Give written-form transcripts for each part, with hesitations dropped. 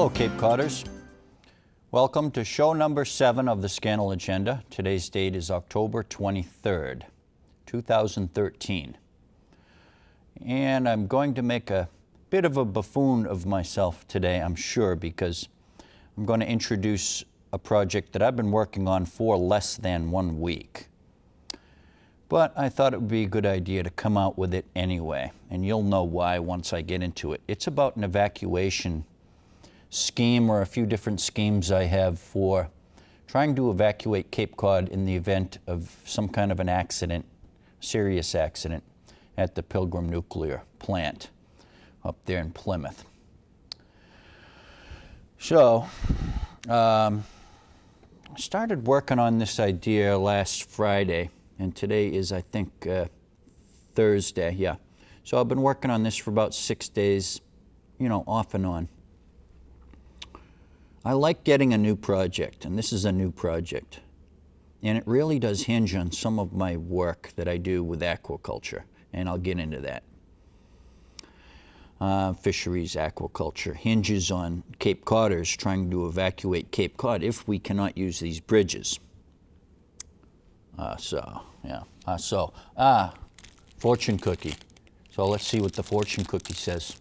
Hello, Cape Codders. Welcome to show number 7 of the Scannell Agenda. Today's date is October 23rd, 2013. And I'm going to make a bit of a buffoon of myself today, I'm sure, because I'm going to introduce a project that I've been working on for less than 1 week. But I thought it would be a good idea to come out with it anyway, and you'll know why once I get into it. It's about an evacuation scheme, or a few different schemes I have for trying to evacuate Cape Cod in the event of some kind of an accident, serious accident, at the Pilgrim nuclear plant up there in Plymouth. So, I started working on this idea last Friday, and today is, I think, Thursday, yeah. So I've been working on this for about 6 days, you know, off and on. I like getting a new project, and this is a new project. And it really does hinge on some of my work that I do with aquaculture, and I'll get into that. Fisheries aquaculture hinges on Cape Codders trying to evacuate Cape Cod if we cannot use these bridges. Fortune cookie. So let's see what the fortune cookie says,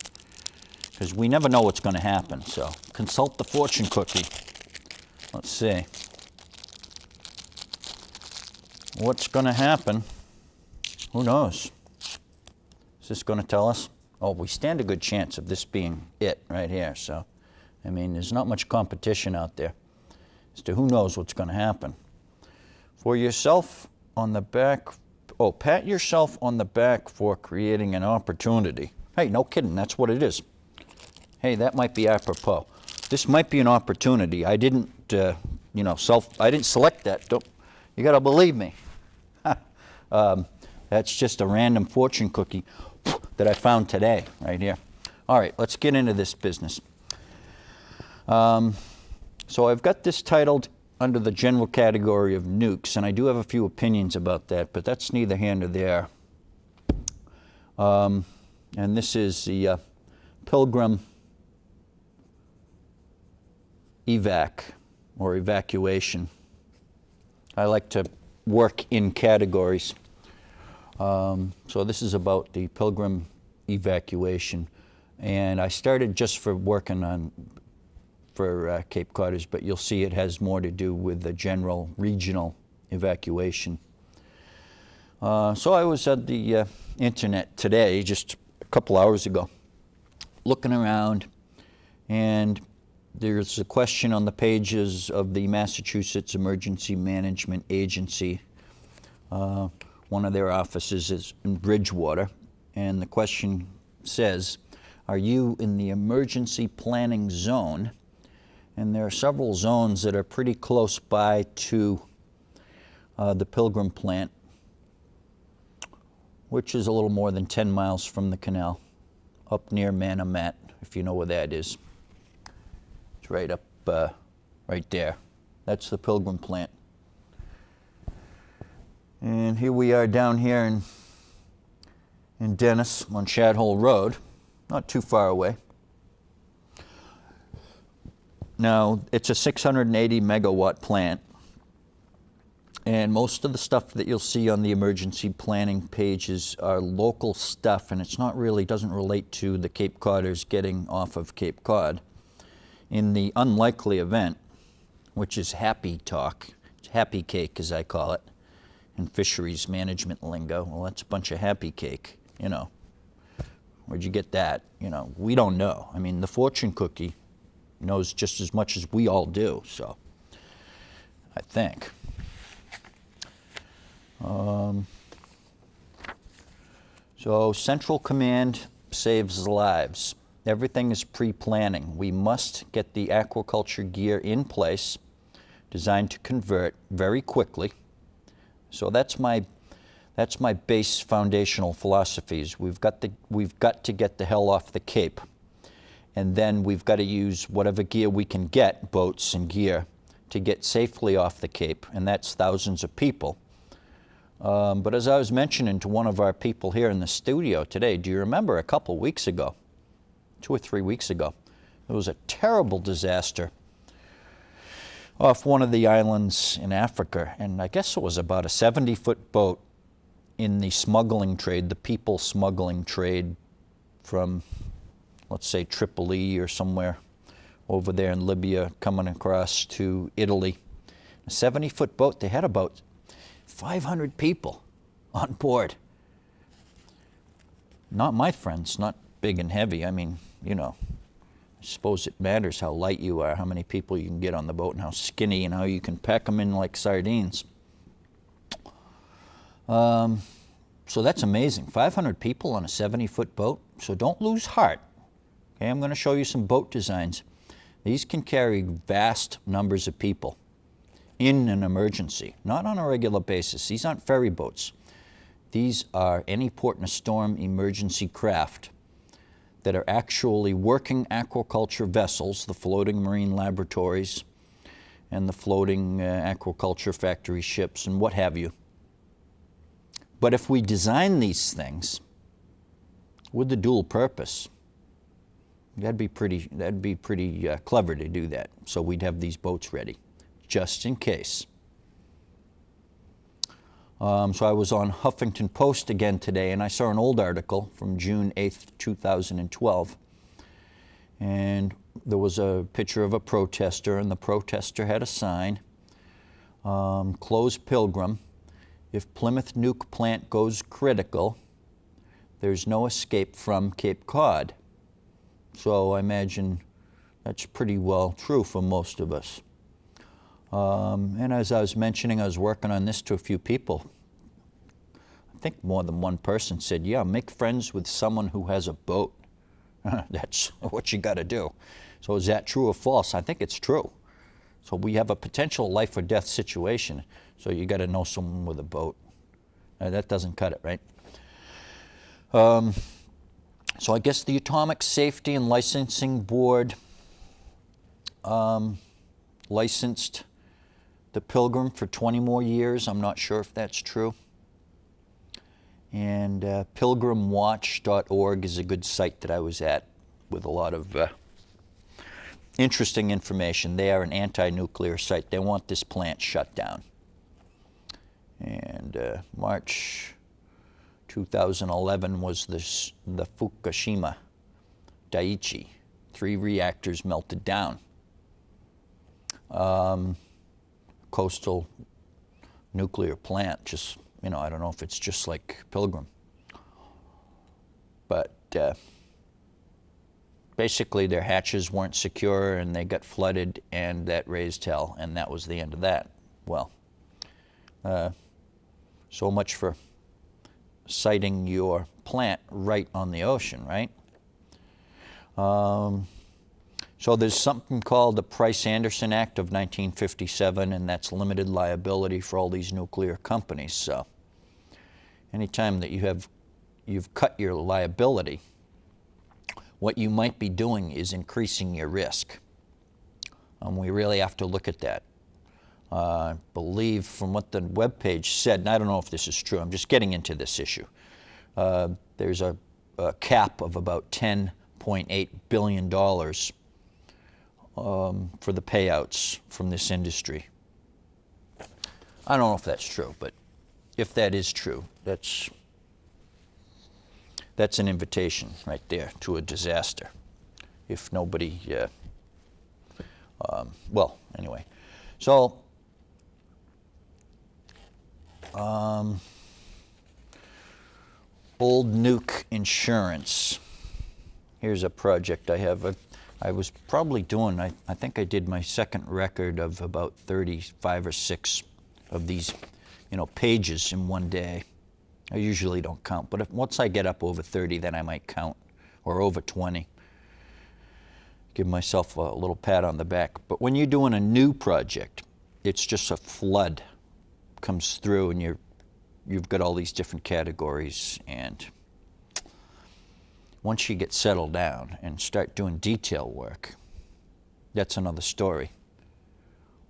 because we never know what's going to happen. So consult the fortune cookie. Let's see what's going to happen. Who knows? Is this going to tell us? Oh, we stand a good chance of this being it right here. So, I mean, there's not much competition out there as to who knows what's going to happen. For yourself on the back, oh, pat yourself on the back for creating an opportunity. Hey, no kidding, that's what it is. Hey, that might be apropos. This might be an opportunity. I didn't, I didn't select that. You got to believe me. That's just a random fortune cookie that I found today, right here. All right, let's get into this business. So I've got this titled under the general category of nukes, and I do have a few opinions about that, but that's neither here nor there. And this is the Pilgrim evacuation. I like to work in categories. So this is about the Pilgrim evacuation, and I started just for working on for Cape Codders, but you'll see it has more to do with the general regional evacuation. So I was at the internet today, just a couple hours ago, looking around, and there's a question on the pages of the Massachusetts Emergency Management Agency. One of their offices is in Bridgewater, and the question says, are you in the emergency planning zone? And there are several zones that are pretty close by to the Pilgrim plant, which is a little more than 10 miles from the canal, up near Manomet, if you know where that is. It's right up, right there. That's the Pilgrim plant. And here we are down here in Dennis on Shadhole Road, not too far away. Now, it's a 680 megawatt plant, and most of the stuff that you'll see on the emergency planning pages are local stuff, and it's not really, doesn't relate to the Cape Codders getting off of Cape Cod. In the unlikely event, which is happy talk, happy cake as I call it, in fisheries management lingo, well, that's a bunch of happy cake, you know. Where'd you get that? You know, we don't know. I mean, the fortune cookie knows just as much as we all do, so I think. So Central Command saves lives. Everything is pre-planning. We must get the aquaculture gear in place, designed to convert very quickly. So that's my base foundational philosophies. We've got to get the hell off the Cape. And then we've got to use whatever gear we can get, boats and gear, to get safely off the Cape, and that's thousands of people. But as I was mentioning to one of our people here in the studio today, do you remember a couple weeks ago, 2 or 3 weeks ago, There was a terrible disaster off one of the islands in Africa, and I guess it was about a 70-foot boat in the smuggling trade, the people smuggling trade from, let's say, Tripoli or somewhere over there in Libya, coming across to Italy. A 70-foot boat. They had about 500 people on board. Not my friends, not big and heavy. I mean, you know, I suppose it matters how light you are, how many people you can get on the boat, and how skinny, and how you can pack them in like sardines. So that's amazing. 500 people on a 70-foot boat. So don't lose heart. Okay, I'm going to show you some boat designs. These can carry vast numbers of people in an emergency, not on a regular basis. These aren't ferry boats. These are any port in a storm emergency craft that are actually working aquaculture vessels, the floating marine laboratories and the floating aquaculture factory ships and what have you. But if we design these things with the dual purpose, that'd be pretty clever to do that. So we'd have these boats ready, just in case. So I was on Huffington Post again today, and I saw an old article from June 8th, 2012. And there was a picture of a protester, and the protester had a sign, close Pilgrim. If Plymouth nuke plant goes critical, there's no escape from Cape Cod. So I imagine that's pretty well true for most of us. And as I was mentioning, I was working on this to a few people. I think more than one person said, yeah, make friends with someone who has a boat. That's what you got to do. So is that true or false? I think it's true. So we have a potential life or death situation. So you got to know someone with a boat. That doesn't cut it, right? So I guess the Atomic Safety and Licensing Board licensed the Pilgrim for 20 more years. I'm not sure if that's true. And pilgrimwatch.org is a good site that I was at with a lot of interesting information. They are an anti-nuclear site. They want this plant shut down. And March 2011 was the Fukushima Daiichi. 3 reactors melted down. Coastal nuclear plant, just, you know, I don't know if it's just like Pilgrim. But basically their hatches weren't secure and they got flooded, and that raised hell, and that was the end of that. Well, so much for siting your plant right on the ocean, right? So there's something called the Price-Anderson Act of 1957, and that's limited liability for all these nuclear companies. So anytime that you've cut your liability, what you might be doing is increasing your risk. We really have to look at that. I believe from what the webpage said, and I don't know if this is true, I'm just getting into this issue, there's a cap of about $10.8 billion for the payouts from this industry. I don't know if that's true, but if that is true, that's an invitation right there to a disaster. If nobody, well, anyway. So, old nuke insurance. Here's a project I have. I was probably doing, I think I did my second record of about 35 or 6 of these, you know, pages in one day. I usually don't count, but once I get up over 30, then I might count, or over 20. Give myself a little pat on the back. But when you're doing a new project, it's just a flood comes through, and you've got all these different categories, and once you get settled down and start doing detail work, that's another story.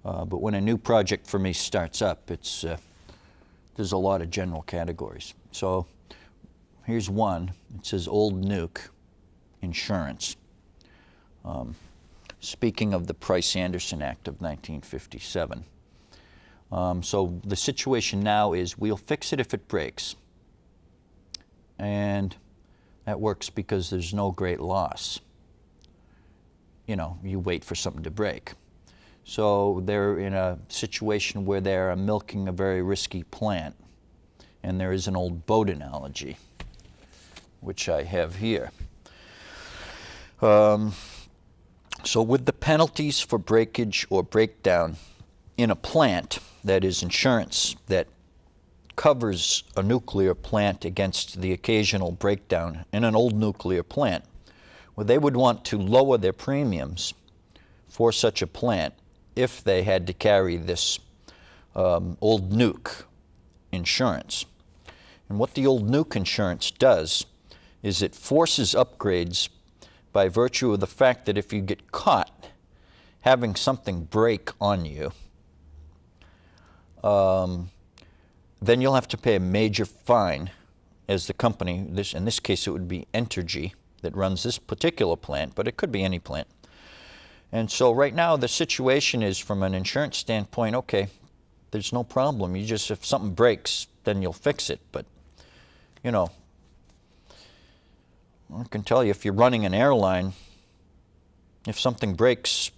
But when a new project for me starts up, there's a lot of general categories. So here's one. It says old nuke insurance. speaking of the Price-Anderson Act of 1957. So the situation now is we'll fix it if it breaks. And that works because there's no great loss. You know, you wait for something to break. So they're in a situation where they're milking a very risky plant. And there is an old boat analogy, which I have here. So with the penalties for breakage or breakdown in a plant, that is insurance that covers a nuclear plant against the occasional breakdown in an old nuclear plant, well, they would want to lower their premiums for such a plant if they had to carry this old nuke insurance. And what the old nuke insurance does is it forces upgrades by virtue of the fact that if you get caught having something break on you, then you'll have to pay a major fine as the company. In this case, it would be Entergy that runs this particular plant, but it could be any plant. And so right now the situation is, from an insurance standpoint, okay, there's no problem. You just, if something breaks, then you'll fix it. But, you know, I can tell you, if you're running an airline, if something breaks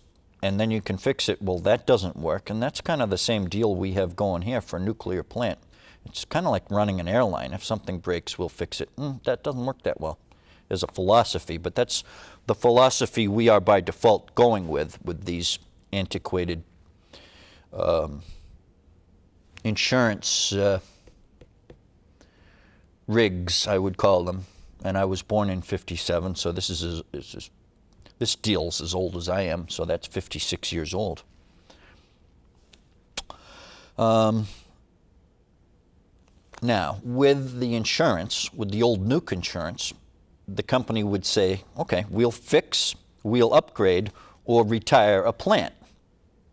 and then you can fix it, well, that doesn't work. And that's kind of the same deal we have going here for a nuclear plant. It's kind of like running an airline. If something breaks, we'll fix it. That doesn't work that well as a philosophy, but that's the philosophy we are by default going with these antiquated insurance rigs, I would call them. And I was born in '57, so this deal's as old as I am, so that's 56 years old. Now, with the insurance, with the old nuke insurance, the company would say, okay, we'll fix, we'll upgrade, or retire a plant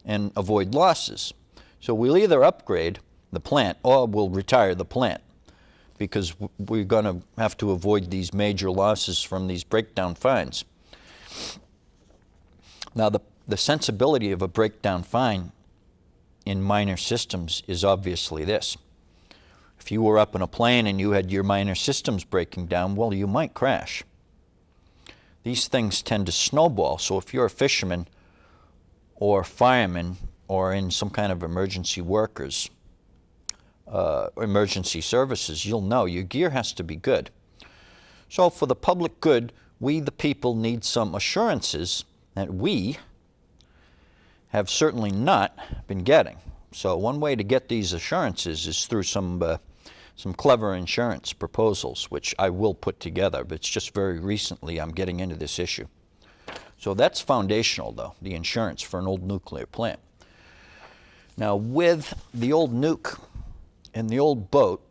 and avoid losses. So we'll either upgrade the plant or we'll retire the plant, because we're going to have to avoid these major losses from these breakdown fines. Now, the sensibility of a breakdown fine in minor systems is obviously this. If you were up in a plane and you had your minor systems breaking down, well, you might crash. These things tend to snowball, so if you're a fisherman or fireman or in some kind of emergency workers, emergency services, you'll know your gear has to be good. So for the public good, we the people need some assurances that we have certainly not been getting. So one way to get these assurances is through some clever insurance proposals, which I will put together, but it's just very recently I'm getting into this issue. So that's foundational, though, the insurance for an old nuclear plant. Now, with the old nuke and the old boat,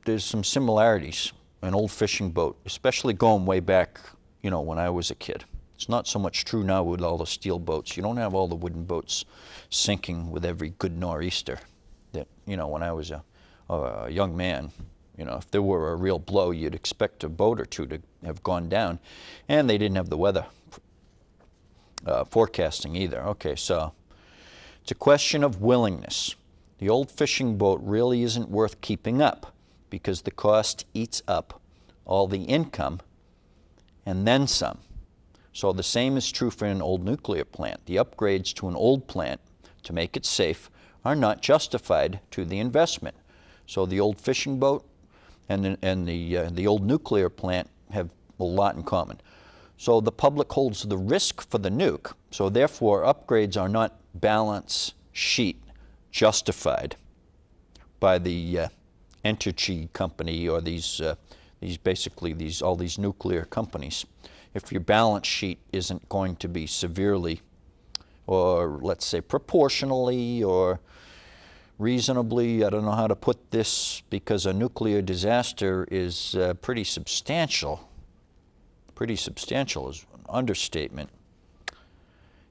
there's some similarities. An old fishing boat, especially going way back, you know, when I was a kid. It's not so much true now with all the steel boats. You don't have all the wooden boats sinking with every good nor'easter. That, you know, when I was a young man, you know, if there were a real blow, you'd expect a boat or two to have gone down. And they didn't have the weather forecasting either. Okay, so it's a question of willingness. The old fishing boat really isn't worth keeping up because the cost eats up all the income and then some. So the same is true for an old nuclear plant. The upgrades to an old plant to make it safe are not justified to the investment. So the old fishing boat and the old nuclear plant have a lot in common. So the public holds the risk for the nuke, so therefore upgrades are not balance sheet justified by the Entergy company or all these nuclear companies. If your balance sheet isn't going to be severely, or let's say proportionally or reasonably, I don't know how to put this, because a nuclear disaster is pretty substantial. Pretty substantial is an understatement.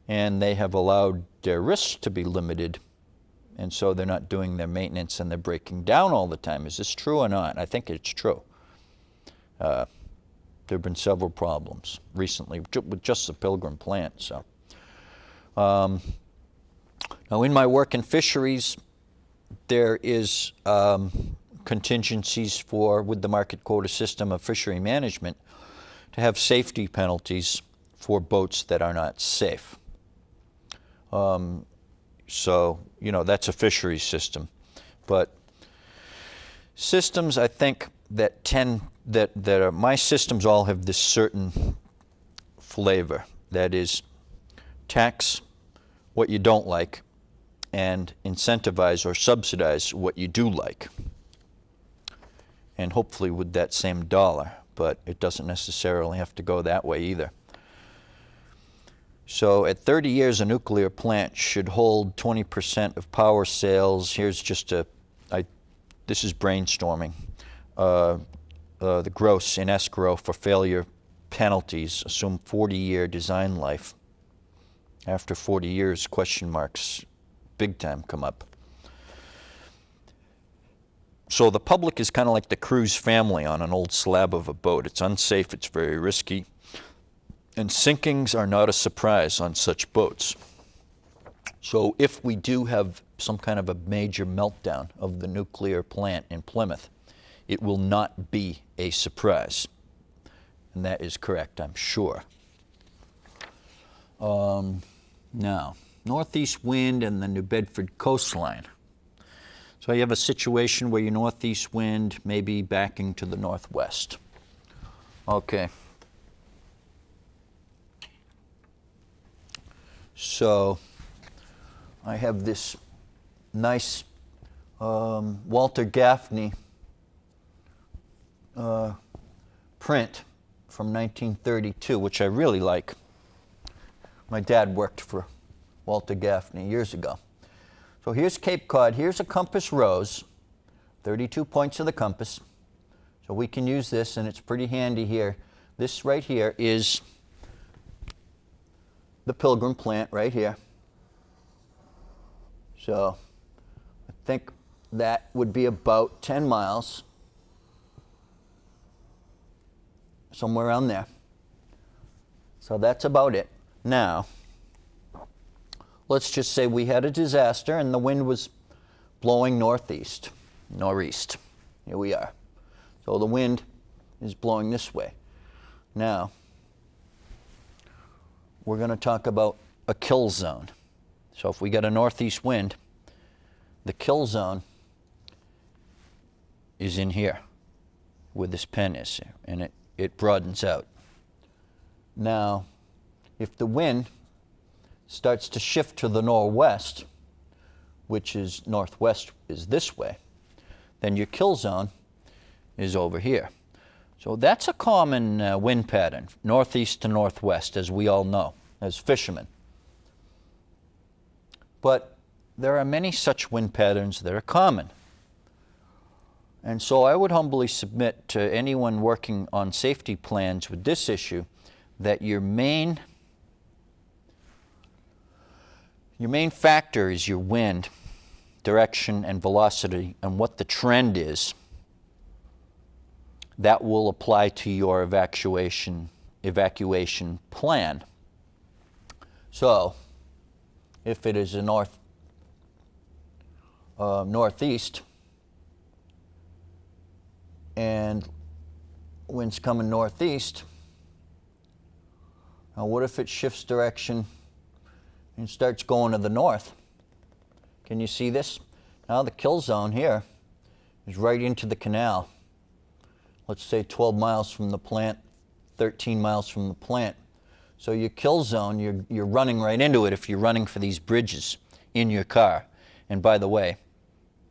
And they have allowed their risks to be limited, and so they're not doing their maintenance and they're breaking down all the time. Is this true or not? I think it's true. There have been several problems recently with just the Pilgrim plant. So, Now, in my work in fisheries, there is contingencies with the market quota system of fishery management to have safety penalties for boats that are not safe. So, that's a fisheries system. But systems, I think, my systems all have this certain flavor. That is, tax what you don't like and incentivize or subsidize what you do like. And hopefully with that same dollar, but it doesn't necessarily have to go that way either. So at 30 years, a nuclear plant should hold 20% of power sales. Here's just this is brainstorming. The gross in escrow for failure penalties assume 40-year design life. After 40 years, question marks big time come up. So the public is kind of like the crew's family on an old slab of a boat. It's unsafe, it's very risky, and sinkings are not a surprise on such boats. So if we do have some kind of a major meltdown of the nuclear plant in Plymouth, it will not be a surprise. And that is correct, I'm sure. Now, northeast wind and the New Bedford coastline. So you have a situation where your northeast wind may be backing to the northwest. Okay. So I have this nice Walter Gaffney print from 1932, which I really like. My dad worked for Walter Gaffney years ago. So here's Cape Cod. Here's a compass rose, 32 points of the compass. So we can use this, and it's pretty handy here. This right here is the Pilgrim plant right here. So I think that would be about 10 miles, somewhere around there. So that's about it. Now, let's just say we had a disaster and the wind was blowing northeast, northeast. Here we are. So the wind is blowing this way. Now, we're going to talk about a kill zone. So if we get a northeast wind, the kill zone is in here, where this pen is, and it broadens out. Now, if the wind starts to shift to the northwest, which is northwest is this way, then your kill zone is over here. So that's a common wind pattern, northeast to northwest, as we all know, as fishermen. But there are many such wind patterns that are common. And so I would humbly submit to anyone working on safety plans with this issue that your main factor is your wind, direction, and velocity, and what the trend is. That will apply to your evacuation plan. So, if it is a northeast, and wind's coming northeast, now what if it shifts direction and starts going to the north? Can you see this? Now the kill zone here is right into the canal. Let's say 12 miles from the plant, 13 miles from the plant. So your kill zone, you're running right into it if you're running for these bridges in your car. And by the way,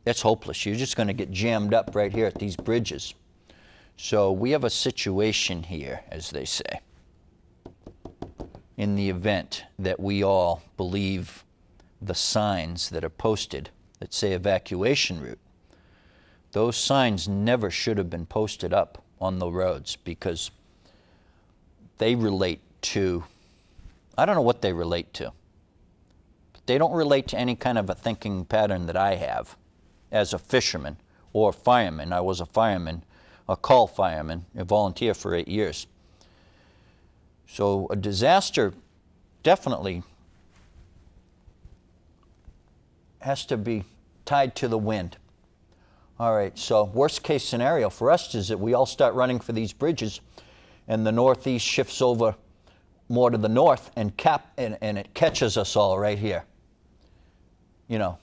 that's hopeless. You're just going to get jammed up right here at these bridges. So we have a situation here, as they say, in the event that we all believe the signs that are posted that say evacuation route. Those signs never should have been posted up on the roads because they relate to, I don't know what they relate to, but they don't relate to any kind of a thinking pattern that I have as a fisherman or fireman. I was a fireman, a call fireman, a volunteer for 8 years. So a disaster definitely has to be tied to the wind. All right, so worst case scenario for us is that we all start running for these bridges and the northeast shifts over more to the north and it catches us all right here. You know,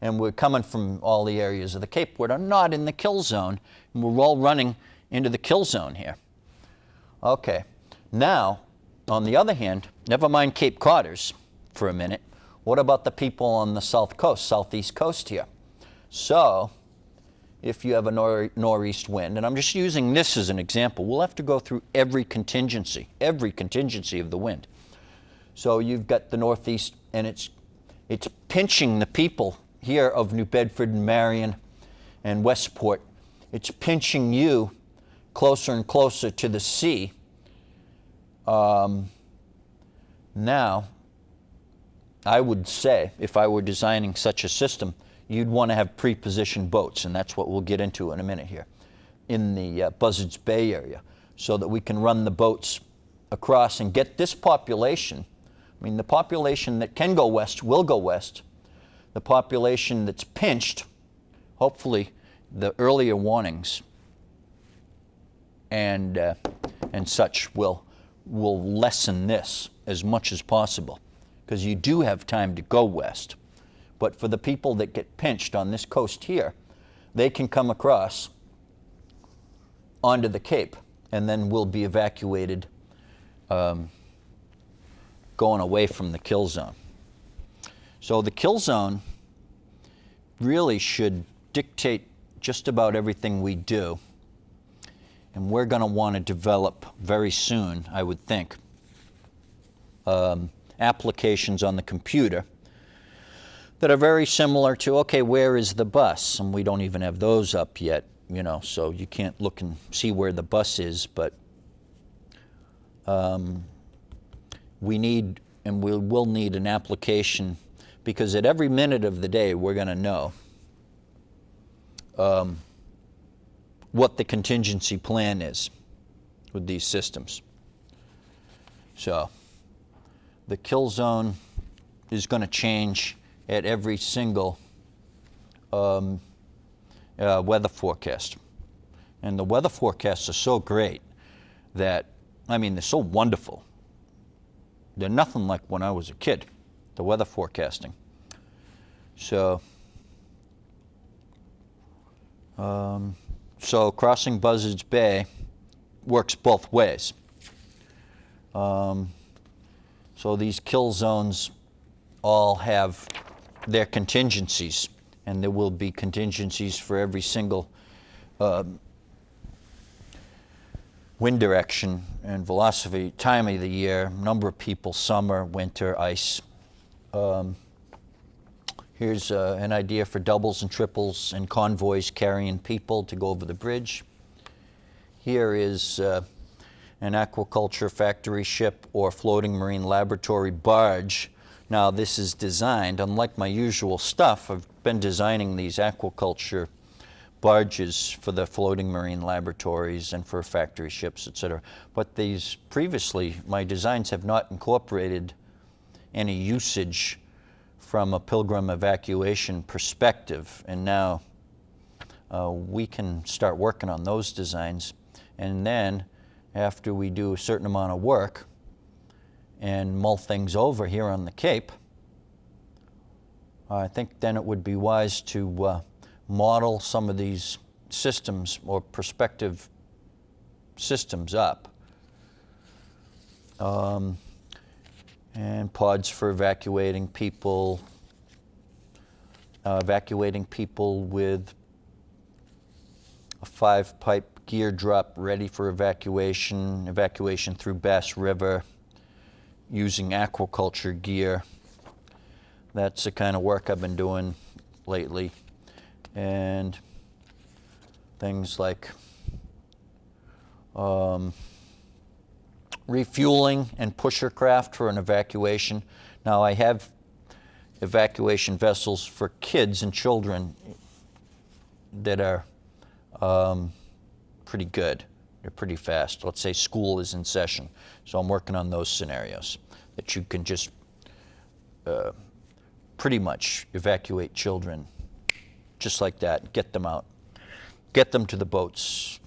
and we're coming from all the areas of the Cape that are not in the kill zone, and we're all running into the kill zone here. Okay, now, on the other hand, never mind Cape Codders for a minute. What about the people on the south coast, southeast coast here? So, if you have a northeast wind, and I'm just using this as an example, we'll have to go through every contingency of the wind. So you've got the northeast, and it's pinching the people here of New Bedford and Marion and Westport. It's pinching you closer and closer to the sea. Now, I would say, if I were designing such a system, you'd want to have pre-positioned boats, and that's what we'll get into in a minute here, in the Buzzards Bay area, so that we can run the boats across and get this population. I mean, the population that can go west will go west. The population that's pinched, hopefully the earlier warnings and such will lessen this as much as possible, because you do have time to go west. But for the people that get pinched on this coast here, they can come across onto the Cape and then will be evacuated going away from the kill zone. So the kill zone really should dictate just about everything we do. And we're going to want to develop very soon, I would think, applications on the computer that are very similar to, okay, where is the bus? And we don't even have those up yet, you know, so you can't look and see where the bus is, but we need, and we will need an application, because at every minute of the day we're going to know what the contingency plan is with these systems. So the kill zone is going to change at every single weather forecast. And the weather forecasts are so great that, I mean, they're so wonderful. They're nothing like when I was a kid, the weather forecasting. So, so crossing Buzzards Bay works both ways. So these kill zones all have their contingencies, and there will be contingencies for every single wind direction and velocity, time of the year, number of people, summer, winter, ice. Here's an idea for doubles and triples and convoys carrying people to go over the bridge. Here is an aquaculture factory ship or floating marine laboratory barge. Now this is designed, unlike my usual stuff, I've been designing these aquaculture barges for the floating marine laboratories and for factory ships, etc. But these previously, my designs have not incorporated any usage from a pilgrim evacuation perspective, and now we can start working on those designs, and then after we do a certain amount of work and mull things over here on the Cape, I think then it would be wise to model some of these systems or prospective systems up. And pods for evacuating people with a 5-pipe gear drop ready for evacuation, evacuation through Bass River, using aquaculture gear. That's the kind of work I've been doing lately. And things like refueling and pusher craft for an evacuation. Now I have evacuation vessels for kids and children that are pretty good. They're pretty fast. Let's say school is in session. So I'm working on those scenarios that you can just pretty much evacuate children just like that, get them out, get them to the boats,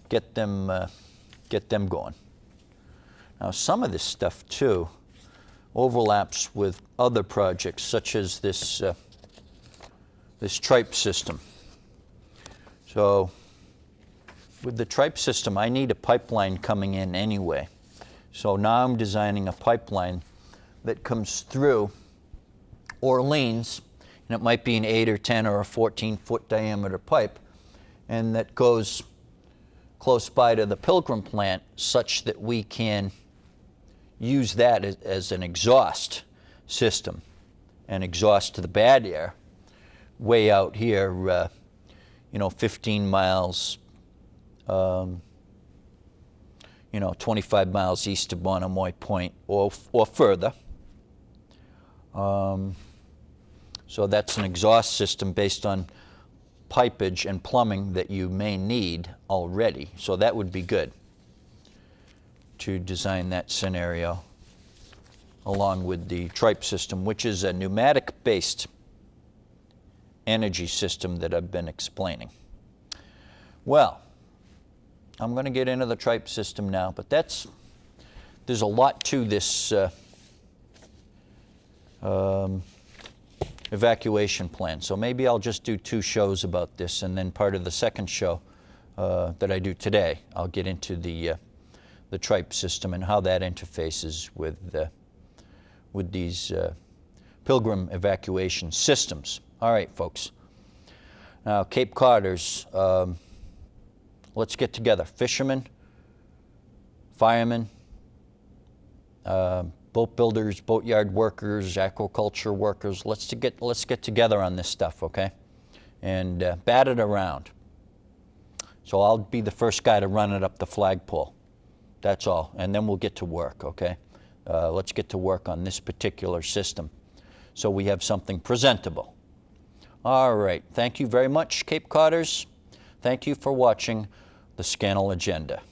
get them going. Now, some of this stuff too overlaps with other projects, such as this this tripe system. So with the tripe system, I need a pipeline coming in anyway. So now I'm designing a pipeline that comes through Orleans, and it might be an 8 or 10 or a 14-foot diameter pipe, and that goes close by to the Pilgrim plant, such that we can use that as an exhaust system and exhaust to the bad air way out here, you know, 15 miles, you know, 25 miles east of Monomoy Point or further. So that's an exhaust system based on pipage and plumbing that you may need already. So that would be good to design that scenario along with the tripe system, which is a pneumatic-based energy system that I've been explaining. Well, I'm going to get into the tripe system now, but there's a lot to this evacuation plan. So maybe I'll just do 2 shows about this, and then part of the second show that I do today, I'll get into the tripe system and how that interfaces with these Pilgrim evacuation systems. All right, folks. Now, Cape Codders, let's get together. Fishermen, firemen, boat builders, boatyard workers, aquaculture workers. Let's get together on this stuff, okay? And bat it around. So I'll be the first guy to run it up the flagpole. That's all. And then we'll get to work, okay? Let's get to work on this particular system so we have something presentable. All right. Thank you very much, Cape Codders. Thank you for watching the Scannell Agenda.